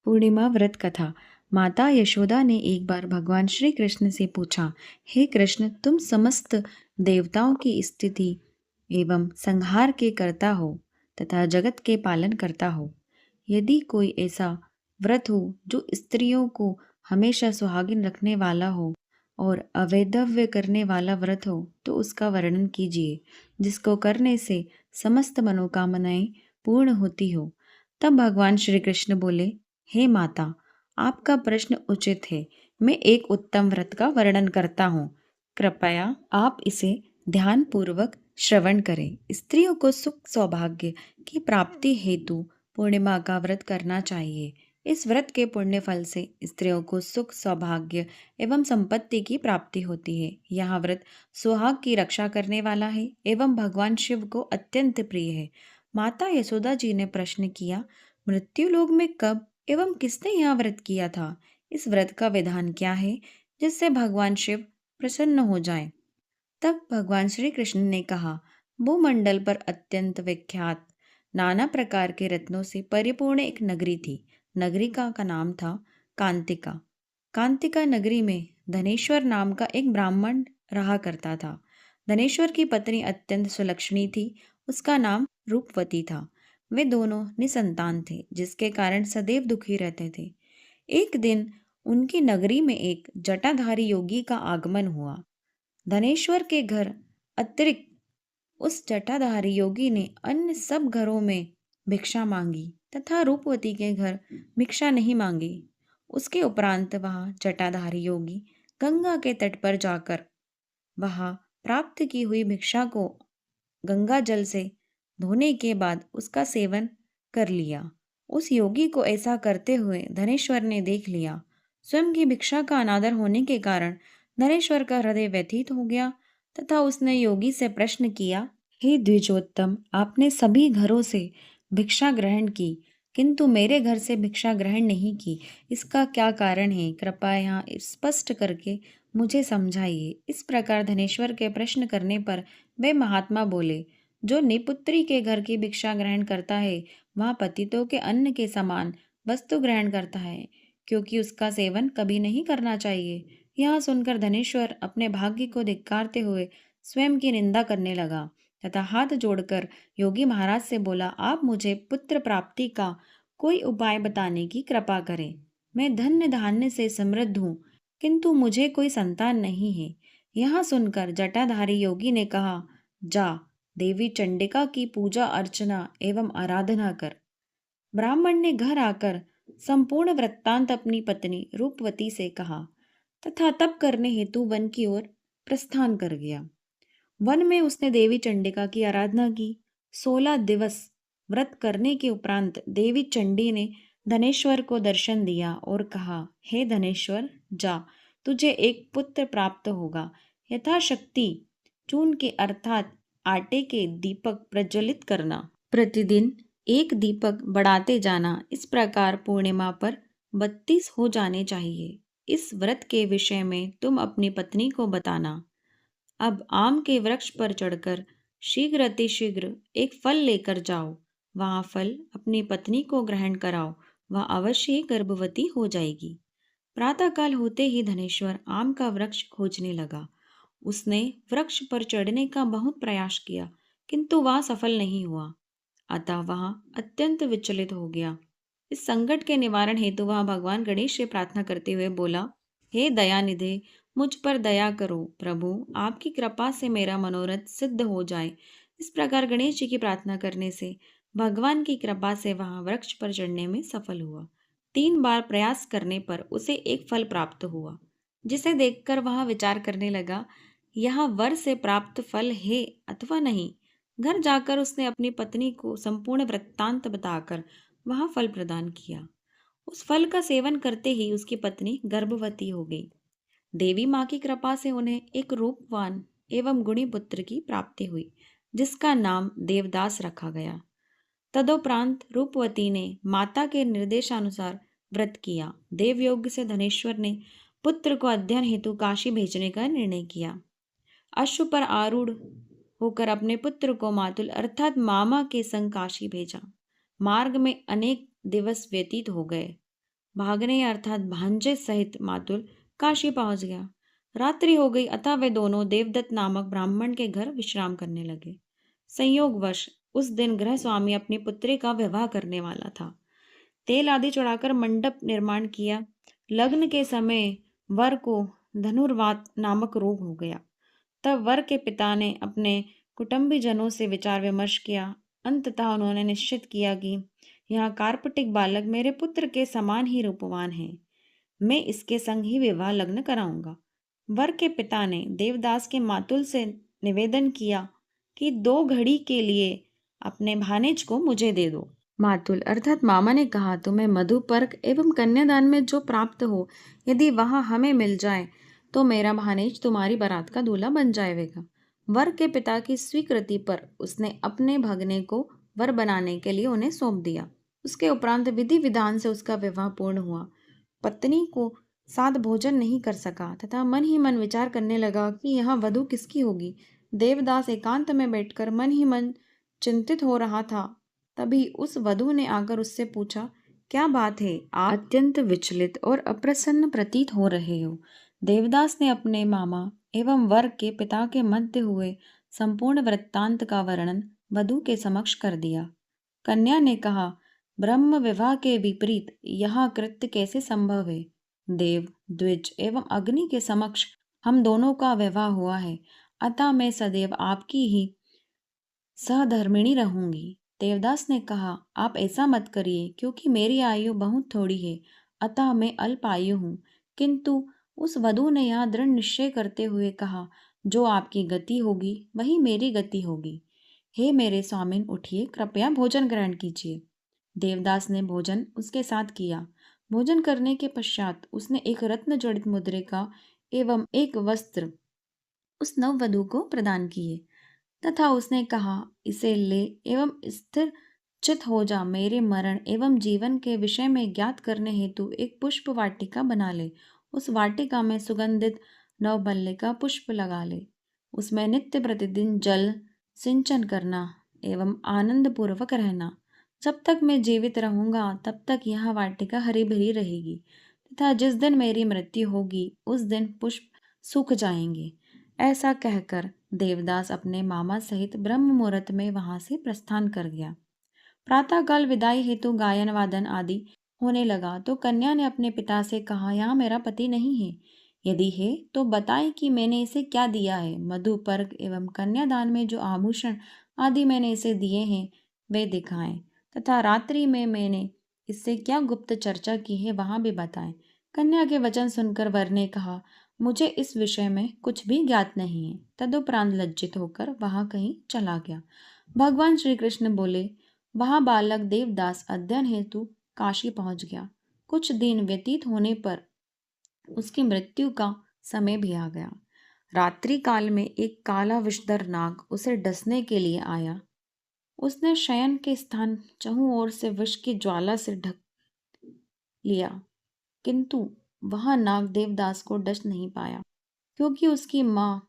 पूर्णिमा व्रत कथा। माता यशोदा ने एक बार भगवान श्री कृष्ण से पूछा, हे कृष्ण, तुम समस्त देवताओं की स्थिति एवं संहार के कर्ता हो तथा जगत के पालन करता हो। यदि कोई ऐसा व्रत हो जो स्त्रियों को हमेशा सुहागिन रखने वाला हो और अवैधव्य करने वाला व्रत हो तो उसका वर्णन कीजिए, जिसको करने से समस्त मनोकामनाएं पूर्ण होती हो। तब भगवान श्री कृष्ण बोले, हे माता, आपका प्रश्न उचित है। मैं एक उत्तम व्रत का वर्णन करता हूँ। कृपया आप इसे ध्यान पूर्वक श्रवण करें। स्त्रियों को सुख सौभाग्य की प्राप्ति हेतु पूर्णिमा का व्रत करना चाहिए। इस व्रत के पुण्य फल से स्त्रियों को सुख सौभाग्य एवं संपत्ति की प्राप्ति होती है। यह व्रत सुहाग की रक्षा करने वाला है एवं भगवान शिव को अत्यंत प्रिय है। माता यशोदा जी ने प्रश्न किया, मृत्यु लोक में कब एवं किसने यह व्रत किया था? इस व्रत का विधान क्या है जिससे भगवान शिव प्रसन्न हो जाएं? तब भगवान श्री कृष्ण ने कहा, भूमंडल पर अत्यंत विख्यात नाना प्रकार के रत्नों से परिपूर्ण एक नगरी थी। नगरी का नाम था कांतिका। कांतिका नगरी में धनेश्वर नाम का एक ब्राह्मण रहा करता था। धनेश्वर की पत्नी अत्यंत सुलक्षणी थी। उसका नाम रूपवती था। वे दोनों निसंतान थे, जिसके कारण सदैव दुखी रहते थे। एक दिन उनकी नगरी में एक जटाधारी योगी का आगमन हुआ। धनेश्वर के घर अतिरिक्त उस जटाधारी योगी ने अन्य सब घरों में भिक्षा मांगी तथा रूपवती के घर भिक्षा नहीं मांगी। उसके उपरांत वह जटाधारी योगी गंगा के तट पर जाकर वहां प्राप्त की हुई भिक्षा को गंगा जल से धोने के बाद उसका सेवन कर लिया। उस योगी को ऐसा करते हुए धनेश्वर ने देख लिया। स्वयं की भिक्षा का अनादर होने के कारण धनेश्वर का हृदय व्यथित हो गया तथा उसने योगी से प्रश्न किया, हे द्विजोत्तम, आपने सभी घरों से भिक्षा ग्रहण की किंतु मेरे घर से भिक्षा ग्रहण नहीं की। इसका क्या कारण है? कृपया यहाँ स्पष्ट करके मुझे समझाइए। इस प्रकार धनेश्वर के प्रश्न करने पर वे महात्मा बोले, जो निपुत्री के घर की भिक्षा ग्रहण करता है वह पतितों के अन्न के समान वस्तु ग्रहण करता है, क्योंकि उसका सेवन कभी नहीं करना चाहिए। यह सुनकर धनेश्वर अपने भाग्य को धिक्कारते हुए स्वयं की निंदा करने लगा तथा हाथ जोड़कर योगी महाराज से बोला, आप मुझे पुत्र प्राप्ति का कोई उपाय बताने की कृपा करें। मैं धन्य धान्य से समृद्ध हूँ, किंतु मुझे कोई संतान नहीं है। यह सुनकर जटाधारी योगी ने कहा, जा देवी चंडिका की पूजा अर्चना एवं आराधना कर। ब्राह्मण ने घर आकर संपूर्ण वृत्तांत अपनी पत्नी रूपवती से कहा तथा तप करने हेतु वन की ओर प्रस्थान कर गया। वन में उसने देवी चंडिका की आराधना की। 16 दिवस व्रत करने के उपरांत देवी चंडी ने धनेश्वर को दर्शन दिया और कहा, हे धनेश्वर, जा, तुझे एक पुत्र प्राप्त होगा। यथाशक्ति चून के अर्थात आटे के दीपक प्रज्वलित करना। प्रतिदिन एक दीपक बढ़ाते जाना। इस प्रकार पूर्णिमा पर 32 हो जाने चाहिए। इस व्रत के विषय में तुम अपनी पत्नी को बताना। अब आम के वृक्ष पर चढ़कर शीघ्र अतिशीघ्र एक फल लेकर जाओ। वह फल अपनी पत्नी को ग्रहण कराओ। वह अवश्य ही गर्भवती हो जाएगी। प्रातःकाल होते ही धनेश्वर आम का वृक्ष खोजने लगा। उसने वृक्ष पर चढ़ने का बहुत प्रयास किया, किंतु वह सफल नहीं हुआ। अतः वह अत्यंत विचलित हो गया। इस संकट के निवारण हेतु वह भगवान गणेश से प्रार्थना करते हुए बोला, हे दयानिधे, मुझ पर दया करो। प्रभु, आपकी कृपा से मेरा मनोरथ सिद्ध हो जाए। इस प्रकार गणेश जी की प्रार्थना करने से भगवान की कृपा से वह वृक्ष पर चढ़ने में सफल हुआ। 3 बार प्रयास करने पर उसे एक फल प्राप्त हुआ, जिसे देखकर वह विचार करने लगा, यह वर से प्राप्त फल है अथवा नहीं। घर जाकर उसने अपनी पत्नी को संपूर्ण वृत्तांत बताकर वह फल प्रदान किया। उस फल का सेवन करते ही उसकी पत्नी गर्भवती हो गई। देवी माँ की कृपा से उन्हें एक रूपवान एवं गुणी पुत्र की प्राप्ति हुई, जिसका नाम देवदास रखा गया। तदोपरांत रूपवती ने माता के निर्देशानुसार व्रत किया। देवयोग से धनेश्वर ने पुत्र को अध्ययन हेतु काशी भेजने का निर्णय किया। अश्व पर आरूढ़ होकर अपने पुत्र को मातुल अर्थात मामा के संग काशी भेजा। मार्ग में अनेक दिवस व्यतीत हो गए। भागने अर्थात भांजे सहित मातुल काशी पहुंच गया। रात्रि हो गई, अतः वे दोनों देवदत्त नामक ब्राह्मण के घर विश्राम करने लगे। संयोगवश उस दिन गृह स्वामी अपनी पुत्री का विवाह करने वाला था। तेल आदि चढ़ाकर मंडप निर्माण किया। लग्न के समय वर को धनुर्वात नामक रोग हो गया। तब वर के पिता ने अपने कुटुंबी जनों से विचार विमर्श किया। अंततः उन्होंने निश्चित किया कि यह कार्पटिक बालक मेरे पुत्र के समान ही रूपवान है। मैं इसके संग ही विवाह लग्न कराऊंगा। वर के पिता ने देवदास के मातुल से निवेदन किया कि 2 घड़ी के लिए अपने भानेज को मुझे दे दो। मातुल अर्थात मामा ने कहा, तुम्हें मधुपर्क एवं कन्यादान में जो प्राप्त हो, यदि वह हमें मिल जाए तो मेरा भानेज तुम्हारी बारात का दूल्हा बन जाएगा। वर के पिता की स्वीकृति पर उसने अपने भगने को वर बनाने के लिए उन्हें सौंप दिया। उसके उपरांत विधि विधान से उसका विवाह पूर्ण हुआ। पत्नी को साथ भोजन नहीं कर सका तथा मन ही मन विचार करने लगा कि यह वधू किसकी होगी। देवदास एकांत में बैठकर मन ही मन चिंतित हो रहा था। तभी उस वधू ने आकर उससे पूछा, क्या बात है, आप अत्यंत विचलित और अप्रसन्न प्रतीत हो रहे हो। देवदास ने अपने मामा एवं वर के पिता के मध्य हुए संपूर्ण वृत्तांत का वर्णन वधू के समक्ष कर दिया। कन्या ने कहा, ब्रह्म विवाह के विपरीत यह कृत्य कैसे संभव है। देव, द्विज एवं अग्नि के समक्ष हम दोनों का विवाह हुआ है, अतः मैं सदैव आपकी ही सहधर्मिणी रहूंगी। देवदास ने कहा, आप ऐसा मत करिए, क्योंकि मेरी आयु बहुत थोड़ी है, अतः मैं अल्पायु हूँ। किंतु उस वधू ने यह दृढ़ निश्चय करते हुए कहा, जो आपकी गति होगी वही मेरी गति होगी। हे मेरे स्वामिन, उठिए, कृपया भोजन ग्रहण कीजिए। देवदास ने भोजन उसके साथ किया। भोजन करने के पश्चात उसने एक रत्न जड़ित मुद्रिका एवं एक वस्त्र उस नववधू को प्रदान किए तथा उसने कहा, इसे ले एवं स्थिर चित हो जा। मेरे मरण एवं जीवन के विषय में ज्ञात करने हेतु एक पुष्प वाटिका बना ले। उस वाटिका में सुगंधित नवमल्लिका पुष्प लगा ले। उसमें नित्य प्रतिदिन जल सिंचन करना एवं आनंद पूर्वक रहना। जब तक मैं जीवित रहूंगा तब तक यह वाटिका हरी भरी रहेगी तथा जिस दिन मेरी मृत्यु होगी उस दिन पुष्प सूख जाएंगे। ऐसा कहकर देवदास अपने मामा सहित ब्रह्म मुहूर्त में वहां से प्रस्थान कर गया। प्रातःकाल विदाई हेतु गायन वादन आदि होने लगा तो कन्या ने अपने पिता से कहा, यहाँ मेरा पति नहीं है। यदि है तो बताएं कि मैंने इसे क्या दिया है। मधु पर्क एवं कन्यादान में जो आभूषण आदि मैंने इसे दिए हैं वे दिखाएं तथा रात्रि में मैंने इससे क्या गुप्त चर्चा की है वहां भी बताएं। कन्या के वचन सुनकर वर ने कहा, मुझे इस विषय में कुछ भी ज्ञात नहीं है। तदुपरांत लज्जित होकर वहां कहीं चला गया। भगवान श्री कृष्ण बोले, वहां बालक देवदास अध्ययन हेतु काशी पहुंच गया। कुछ दिन व्यतीत होने पर उसकी मृत्यु का समय भी आ गया। रात्रि काल में एक काला विषधर नाग उसे डसने के लिए आया। उसने शयन के स्थान चहुं ओर से विष की ज्वाला से ढक लिया, किंतु वह नाग देवदास को डस नहीं पाया, क्योंकि उसकी माँ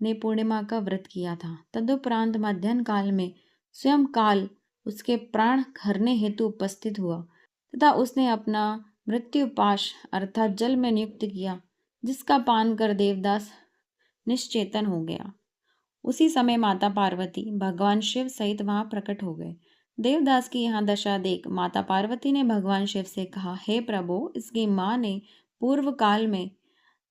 ने पूर्णिमा का व्रत किया था। तदुपरांत मध्याह्न काल में स्वयं काल उसके प्राण हरने हेतु उपस्थित हुआ तथा उसने अपना मृत्युपाश अर्थात जल में नियुक्त किया, जिसका पान कर देवदास निश्चेतन हो गया। उसी समय माता पार्वती भगवान शिव सहित वहां प्रकट हो गए। देवदास की यहाँ दशा देख माता पार्वती ने भगवान शिव से कहा, हे प्रभु, इसकी माँ ने पूर्व काल में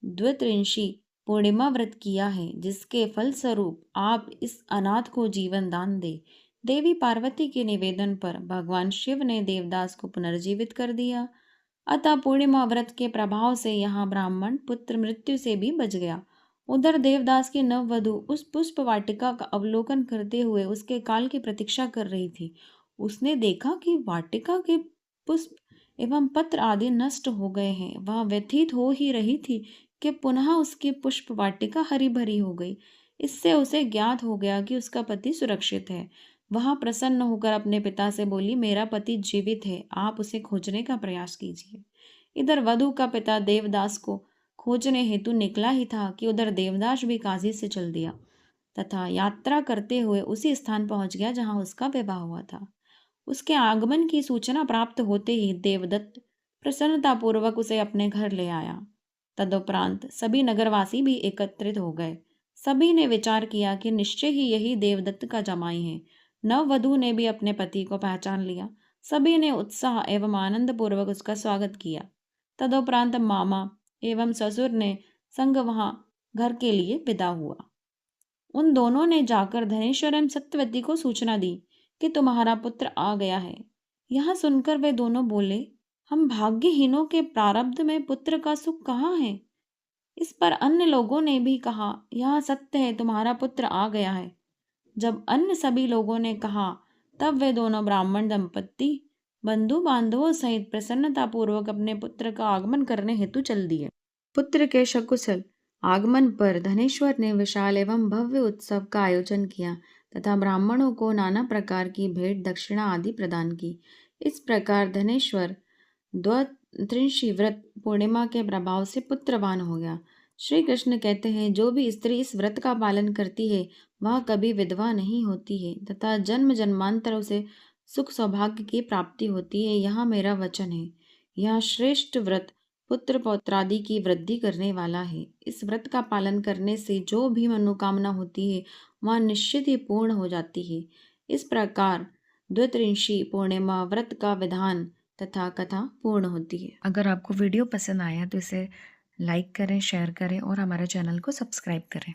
द्वित्रिंशी पूर्णिमा व्रत किया है, जिसके फलस्वरूप आप इस अनाथ को जीवन दान दे। देवी पार्वती के निवेदन पर भगवान शिव ने देवदास को पुनर्जीवित कर दिया। अतः पूर्णिमा व्रत के प्रभाव से यहाँ ब्राह्मण पुत्र मृत्यु से भी बच गया। उधर देवदास की नववधु उस पुष्प वाटिका का अवलोकन करते हुए उसके काल की प्रतीक्षा कर रही थी। उसने देखा कि वाटिका के पुष्प एवं पत्र आदि नष्ट हो गए हैं। वह व्यथित हो ही रही थी कि पुनः उसकी पुष्प वाटिका हरी भरी हो गई। इससे उसे ज्ञात हो गया कि उसका पति सुरक्षित है। वह प्रसन्न होकर अपने पिता से बोली, मेरा पति जीवित है, आप उसे खोजने का प्रयास कीजिए। इधर वधु का पिता देवदास को खोजने हेतु निकला ही था कि उधर देवदास भी काशी से चल दिया तथा यात्रा करते हुए उसी स्थान पहुंच गया जहां उसका विवाह हुआ था। उसके आगमन की सूचना प्राप्त होते ही देवदत्त प्रसन्नतापूर्वक उसे अपने घर ले आया। तदुपरांत सभी नगरवासी भी एकत्रित हो गए। सभी ने विचार किया कि निश्चय ही यही देवदत्त का जमाई है। नववधू ने भी अपने पति को पहचान लिया। सभी ने उत्साह एवं आनंद पूर्वक उसका स्वागत किया। तदुपरांत मामा एवं ससुर ने संग वहां घर के लिए विदा हुआ। उन दोनों ने जाकर धनेश्वर एवं सत्यवती को सूचना दी कि तुम्हारा पुत्र आ गया है। यह सुनकर वे दोनों बोले, हम भाग्यहीनों के प्रारब्ध में पुत्र का सुख कहाँ है। इस पर अन्य लोगों ने भी कहा, यह सत्य है, तुम्हारा पुत्र आ गया है। जब अन्य सभी लोगों ने कहा, तब वे दोनों ब्राह्मण दंपत्ति बंधु बांधवों सहित प्रसन्नता पूर्वक अपने पुत्र का आगमन करने हेतु चल दिए। पुत्र के सकुशल आगमन पर धनेश्वर ने विशाल एवं भव्य उत्सव का आयोजन किया तथा ब्राह्मणों को नाना प्रकार की भेंट दक्षिणा आदि प्रदान की। इस प्रकार धनेश्वर द्वादशी व्रत पूर्णिमा के प्रभाव से पुत्रवान हो गया। श्री कृष्ण कहते हैं, जो भी स्त्री इस व्रत का पालन करती है वह कभी विधवा नहीं होती है तथा जन्म जन्मांतर उसे सुख सौभाग्य की प्राप्ति होती है। यह मेरा वचन है। यह श्रेष्ठ व्रत पुत्र पौत्रादि की वृद्धि करने वाला है। इस व्रत का पालन करने से जो भी मनोकामना होती है वह निश्चित ही पूर्ण हो जाती है। इस प्रकार द्वादशी पूर्णिमा व्रत का विधान तथा कथा पूर्ण होती है। अगर आपको वीडियो पसंद आया तो इसे लाइक करें, शेयर करें और हमारे चैनल को सब्सक्राइब करें।